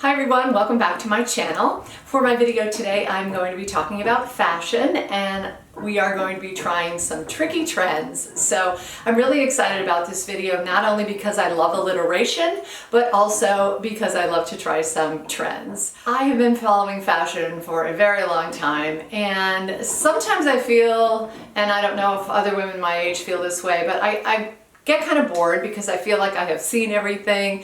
Hi everyone, welcome back to my channel. For my video today, I'm going to be talking about fashion and we are going to be trying some tricky trends. So I'm really excited about this video, not only because I love alliteration, but also because I love to try some trends. I have been following fashion for a very long time, and sometimes I feel, and I don't know if other women my age feel this way, but I get kind of bored because I feel like I have seen everything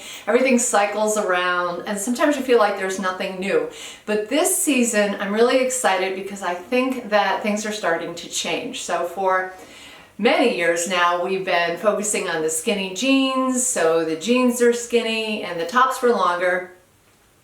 cycles around, and sometimes I feel like there's nothing new. But this season I'm really excited because I think that things are starting to change. So for many years now we've been focusing on the skinny jeans, so the jeans are skinny and the tops were longer.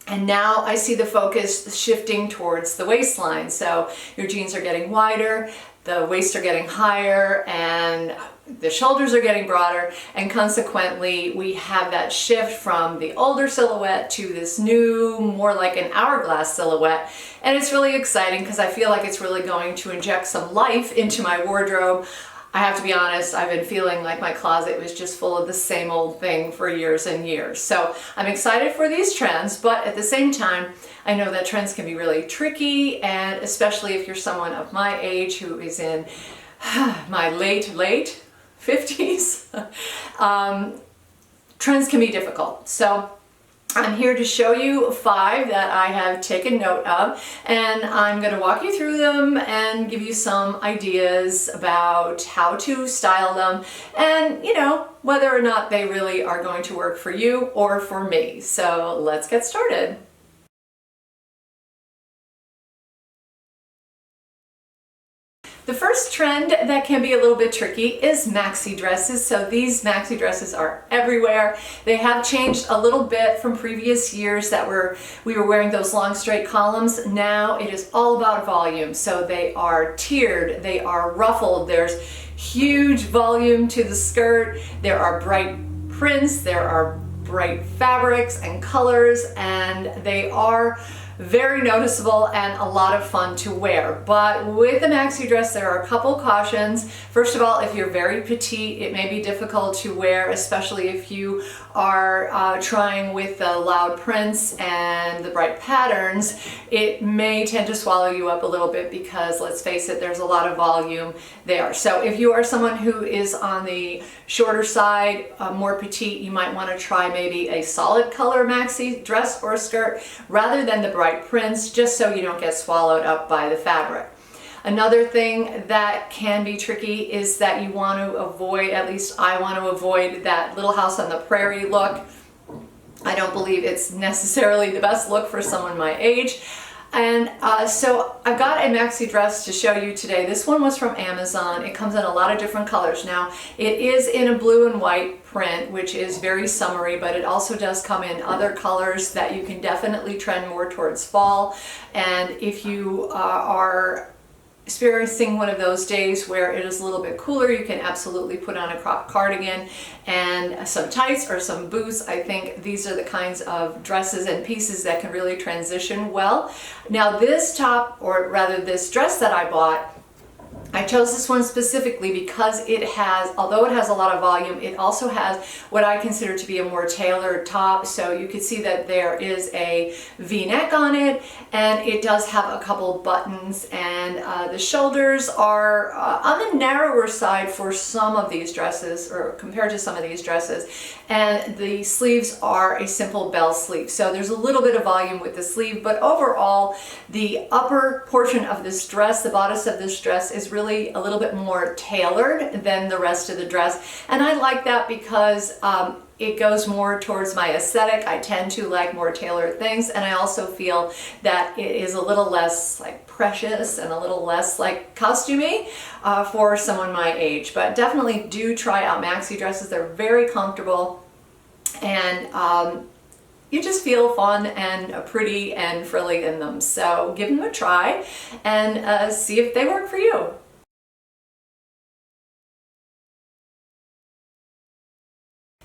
And now I see the focus shifting towards the waistline. So your jeans are getting wider, the waists are getting higher, and the shoulders are getting broader, and consequently we have that shift from the older silhouette to this new, more like an hourglass silhouette. And it's really exciting because I feel like it's really going to inject some life into my wardrobe. I have to be honest, I've been feeling like my closet was just full of the same old thing for years and years. So I'm excited for these trends, but at the same time, I know that trends can be really tricky, and especially if you're someone of my age who is in my late 50s, trends can be difficult. So I'm here to show you 5 that I have taken note of, and I'm going to walk you through them and give you some ideas about how to style them and, whether or not they really are going to work for you or for me. So let's get started. The first trend that can be a little bit tricky is maxi dresses. So these maxi dresses are everywhere. They have changed a little bit from previous years that we were wearing those long straight columns. Now it is all about volume. So they are tiered, they are ruffled, there's huge volume to the skirt, there are bright prints, there are bright fabrics and colors, and they are very noticeable and a lot of fun to wear. But with the maxi dress, there are a couple cautions. First of all, if you're very petite, it may be difficult to wear, especially if you are trying with the loud prints and the bright patterns. It may tend to swallow you up a little bit because, let's face it, there's a lot of volume there. So if you are someone who is on the shorter side, more petite, you might want to try maybe a solid color maxi dress or skirt rather than the bright prints, just so you don't get swallowed up by the fabric. Another thing that can be tricky is that you want to avoid, at least I want to avoid, that Little House on the Prairie look. I don't believe it's necessarily the best look for someone my age. And so I've got a maxi dress to show you today. This one was from Amazon. It comes in a lot of different colors. Now, it is in a blue and white print, which is very summery, but it also does come in other colors that you can definitely trend more towards fall. And if you are experiencing one of those days where it is a little bit cooler, you can absolutely put on a crop cardigan and some tights or some boots. I think these are the kinds of dresses and pieces that can really transition well. Now this top, or rather this dress that I bought, I chose this one specifically because it has, although it has a lot of volume, it also has what I consider to be a more tailored top. So you can see that there is a V-neck on it, and it does have a couple buttons, and the shoulders are on the narrower side for some of these dresses, or compared to some of these dresses, and the sleeves are a simple bell sleeve. So there's a little bit of volume with the sleeve, but overall the upper portion of this dress, the bodice of this dress, is really a little bit more tailored than the rest of the dress, and I like that because it goes more towards my aesthetic. I tend to like more tailored things, and I also feel that it is a little less like precious and a little less like costumey for someone my age. But definitely do try out maxi dresses. They're very comfortable, and you just feel fun and pretty and frilly in them. So give them a try and see if they work for you.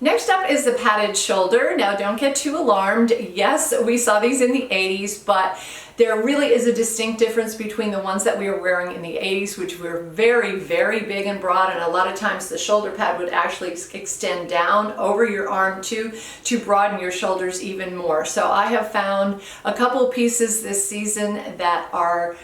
Next up is the padded shoulder. Now don't get too alarmed. Yes, we saw these in the 80s, but there really is a distinct difference between the ones that we were wearing in the 80s, which were very, very big and broad, and a lot of times the shoulder pad would actually extend down over your arm too, to broaden your shoulders even more. So I have found a couple pieces this season that are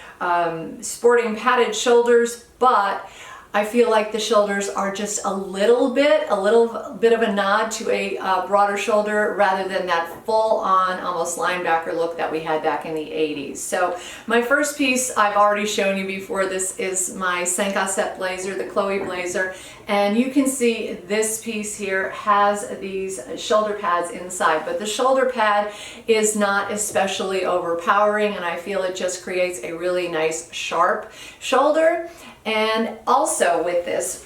sporting padded shoulders, but I feel like the shoulders are just a little bit of a nod to a broader shoulder rather than that full-on almost linebacker look that we had back in the 80s. So my first piece I've already shown you before. This is my Saint-Gossett blazer, the Chloe blazer, and you can see this piece here has these shoulder pads inside, but the shoulder pad is not especially overpowering, and I feel it just creates a really nice sharp shoulder. And also with this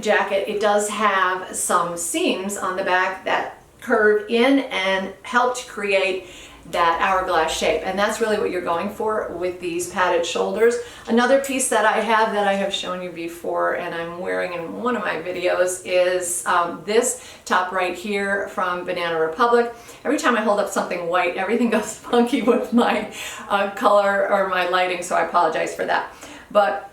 jacket, it does have some seams on the back that curve in and help to create that hourglass shape. And that's really what you're going for with these padded shoulders. Another piece that I have shown you before and I'm wearing in one of my videos is this top right here from Banana Republic. Every time I hold up something white, everything goes funky with my color or my lighting, so I apologize for that. But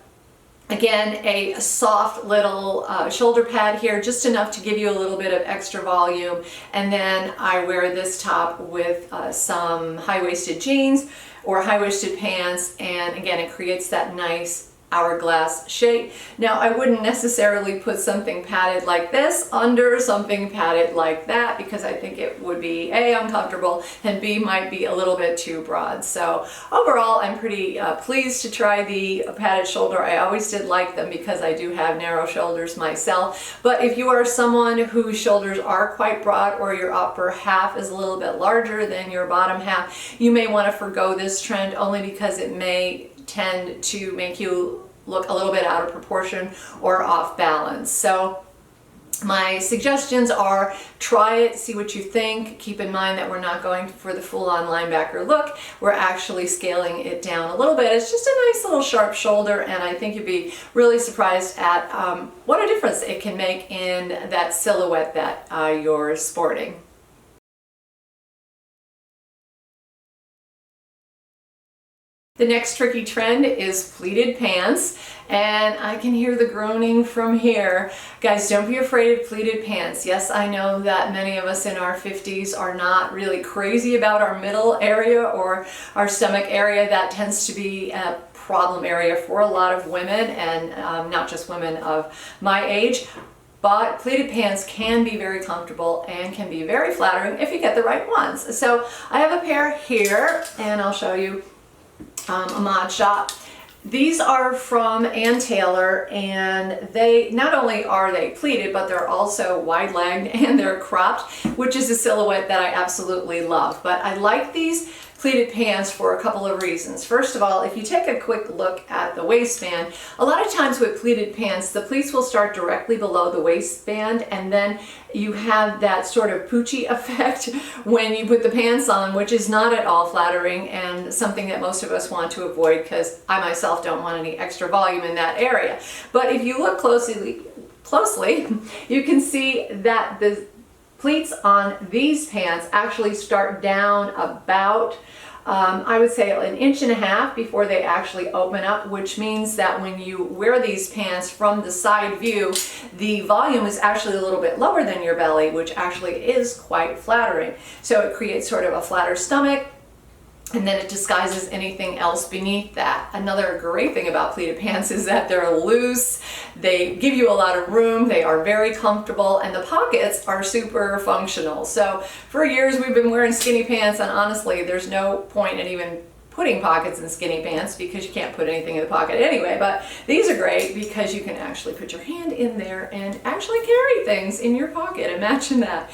again, a soft little shoulder pad here, just enough to give you a little bit of extra volume. And then I wear this top with some high-waisted jeans or high-waisted pants. And again, it creates that nice hourglass shape. Now, I wouldn't necessarily put something padded like this under something padded like that because I think it would be A, uncomfortable, and B, might be a little bit too broad. So overall, I'm pretty pleased to try the padded shoulder. I always did like them because I do have narrow shoulders myself. But if you are someone whose shoulders are quite broad or your upper half is a little bit larger than your bottom half, you may want to forgo this trend only because it may tend to make you look a little bit out of proportion or off balance. So my suggestions are try it, see what you think. Keep in mind that we're not going for the full-on linebacker look. We're actually scaling it down a little bit. It's just a nice little sharp shoulder, and I think you'd be really surprised at what a difference it can make in that silhouette that you're sporting. The next tricky trend is pleated pants, and I can hear the groaning from here. Guys, don't be afraid of pleated pants. Yes, I know that many of us in our 50s are not really crazy about our middle area or our stomach area. That tends to be a problem area for a lot of women, and not just women of my age. But pleated pants can be very comfortable and can be very flattering if you get the right ones. So I have a pair here, and I'll show you a mod shop. These are from Ann Taylor, and they not only are they pleated, but they're also wide-legged and they're cropped, which is a silhouette that I absolutely love. But I like these pleated pants for a couple of reasons. First of all, if you take a quick look at the waistband, a lot of times with pleated pants, the pleats will start directly below the waistband, and then you have that sort of poochy effect when you put the pants on, which is not at all flattering and something that most of us want to avoid because I myself don't want any extra volume in that area. But if you look closely, you can see that the pleats on these pants actually start down about I would say 1.5 inches before they actually open up, which means that when you wear these pants from the side view, the volume is actually a little bit lower than your belly, which actually is quite flattering. So it creates sort of a flatter stomach, and then it disguises anything else beneath that. Another great thing about pleated pants is that they're loose, they give you a lot of room, they are very comfortable, and the pockets are super functional. So for years we've been wearing skinny pants, and honestly there's no point in even putting pockets in skinny pants because you can't put anything in the pocket anyway. But these are great because you can actually put your hand in there and actually carry things in your pocket. Imagine that.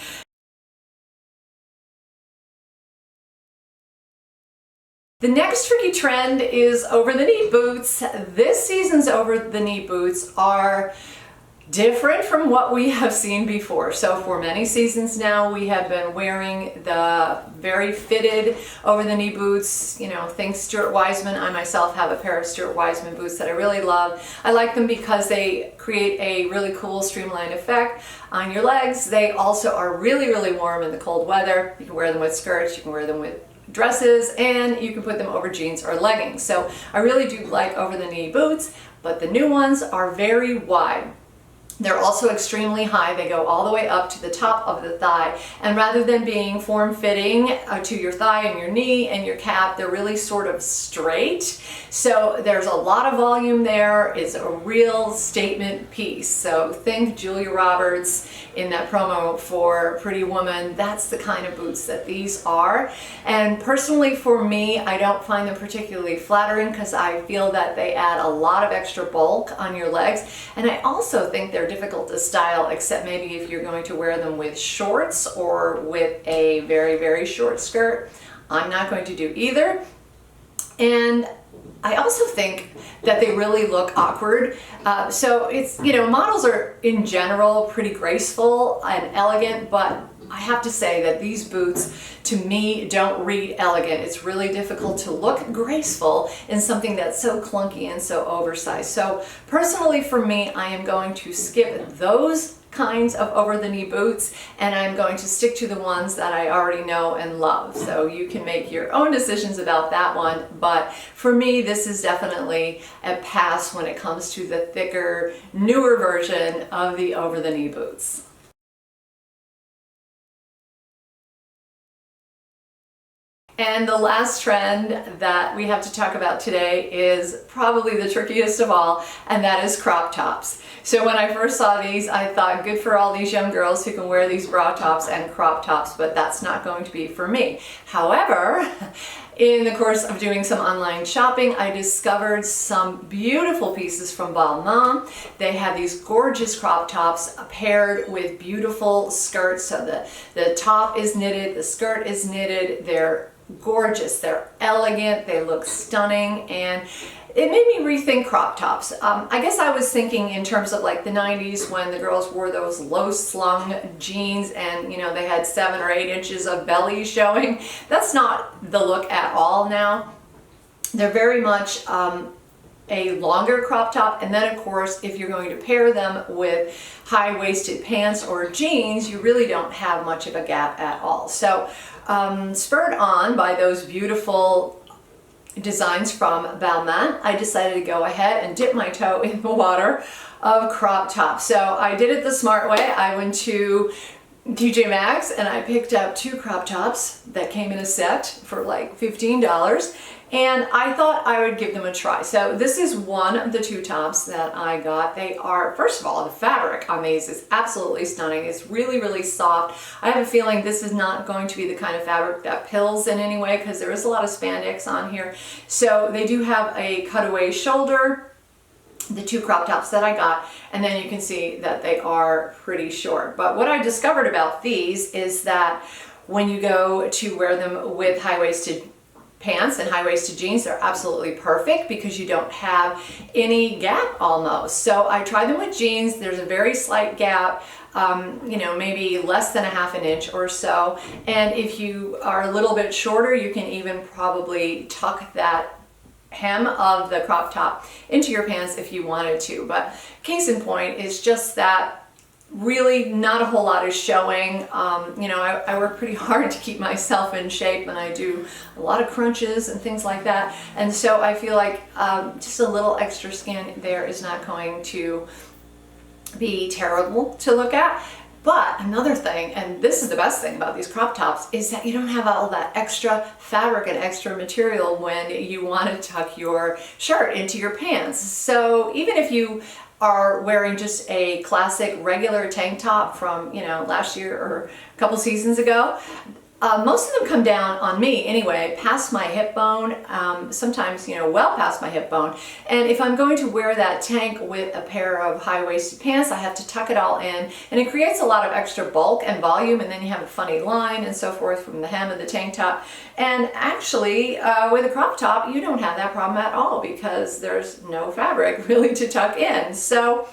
The next tricky trend is over-the-knee boots. This season's over-the-knee boots are different from what we have seen before. So for many seasons now, we have been wearing the very fitted over-the-knee boots. You know, think Stuart Weitzman. I myself have a pair of Stuart Weitzman boots that I really love. I like them because they create a really cool streamlined effect on your legs. They also are really, really warm in the cold weather. You can wear them with skirts, you can wear them with dresses, and you can put them over jeans or leggings. So I really do like over-the-knee boots, but the new ones are very wide. They're also extremely high. They go all the way up to the top of the thigh. And rather than being form-fitting to your thigh and your knee and your calf, they're really sort of straight. So there's a lot of volume there. It's a real statement piece. So think Julia Roberts in that promo for Pretty Woman. That's the kind of boots that these are. And personally for me, I don't find them particularly flattering because I feel that they add a lot of extra bulk on your legs. And I also think they're difficult to style, except maybe if you're going to wear them with shorts or with a very, very short skirt. I'm not going to do either. And I also think that they really look awkward. So it's, you know, models are in general pretty graceful and elegant, but I have to say that these boots to me don't read elegant. It's really difficult to look graceful in something that's so clunky and so oversized. So personally for me, I am going to skip those kinds of over-the-knee boots, and I'm going to stick to the ones that I already know and love. So you can make your own decisions about that one, but for me this is definitely a pass when it comes to the thicker, newer version of the over-the-knee boots. And the last trend that we have to talk about today is probably the trickiest of all, and that is crop tops. So when I first saw these, I thought good for all these young girls who can wear these bra tops and crop tops, but that's not going to be for me. However, in the course of doing some online shopping, I discovered some beautiful pieces from Balmain. They have these gorgeous crop tops paired with beautiful skirts. So the top is knitted, the skirt is knitted, they're gorgeous, they're elegant, they look stunning, and it made me rethink crop tops. I guess I was thinking in terms of like the 90s when the girls wore those low slung jeans and, you know, they had 7 or 8 inches of belly showing. That's not the look at all now. They're very much a longer crop top, and then of course if you're going to pair them with high-waisted pants or jeans, you really don't have much of a gap at all. So spurred on by those beautiful designs from Balmain, I decided to go ahead and dip my toe in the water of crop tops. So I did it the smart way. I went to TJ Maxx and I picked up 2 crop tops that came in a set for like $15, and I thought I would give them a try. So this is one of the 2 tops that I got. They are, first of all, the fabric on these is absolutely stunning. It's really, really soft. I have a feeling this is not going to be the kind of fabric that pills in any way because there is a lot of spandex on here. So they do have a cutaway shoulder, the 2 crop tops that I got, and then you can see that they are pretty short. But what I discovered about these is that when you go to wear them with high-waisted pants and high-waisted jeans, they're absolutely perfect because you don't have any gap almost. So I tried them with jeans. There's a very slight gap, you know, maybe less than a half an inch or so. And if you are a little bit shorter, you can even probably tuck that hem of the crop top into your pants if you wanted to. But case in point is just that really not a whole lot is showing. You know, I work pretty hard to keep myself in shape, and I do a lot of crunches and things like that. And so I feel like just a little extra skin there is not going to be terrible to look at. But another thing, and this is the best thing about these crop tops, is that you don't have all that extra fabric and extra material when you want to tuck your shirt into your pants. So even if you are wearing just a classic regular tank top from, you know, last year or a couple seasons ago, most of them come down on me anyway, past my hip bone, sometimes, you know, well past my hip bone. And if I'm going to wear that tank with a pair of high-waisted pants, I have to tuck it all in, and it creates a lot of extra bulk and volume, and then you have a funny line and so forth from the hem of the tank top. And actually, with a crop top, you don't have that problem at all because there's no fabric really to tuck in. So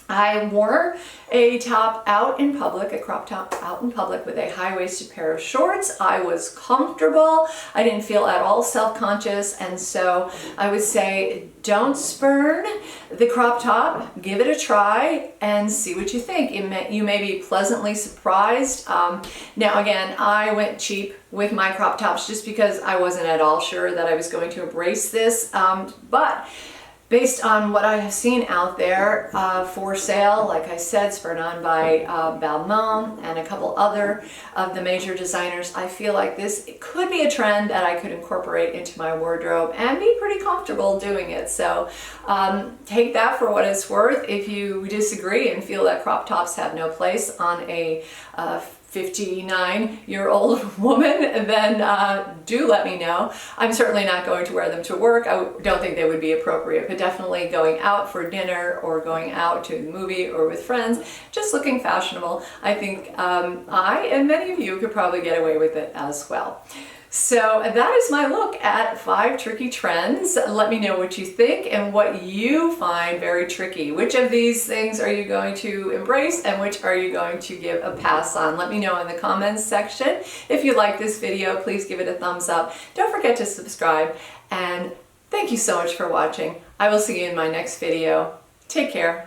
I wore a top out in public, a crop top out in public with a high-waisted pair of shorts. I was comfortable. I didn't feel at all self-conscious, and so I would say don't spurn the crop top. Give it a try and see what you think. You may be pleasantly surprised. Now again, I went cheap with my crop tops just because I wasn't at all sure that I was going to embrace this, but based on what I have seen out there for sale, like I said, spurred on by Balmain and a couple other of the major designers, I feel like this could be a trend that I could incorporate into my wardrobe and be pretty comfortable doing it. So take that for what it's worth. If you disagree and feel that crop tops have no place on a 59-year-old woman, then do let me know. I'm certainly not going to wear them to work. I don't think they would be appropriate, but definitely going out for dinner or going out to the movie or with friends, just looking fashionable, I think I and many of you could probably get away with it as well. So that is my look at 5 tricky trends. Let me know what you think and what you find very tricky. Which of these things are you going to embrace and which are you going to give a pass on? Let me know in the comments section. If you like this video, please give it a thumbs up. Don't forget to subscribe, and thank you so much for watching. I will see you in my next video. Take care.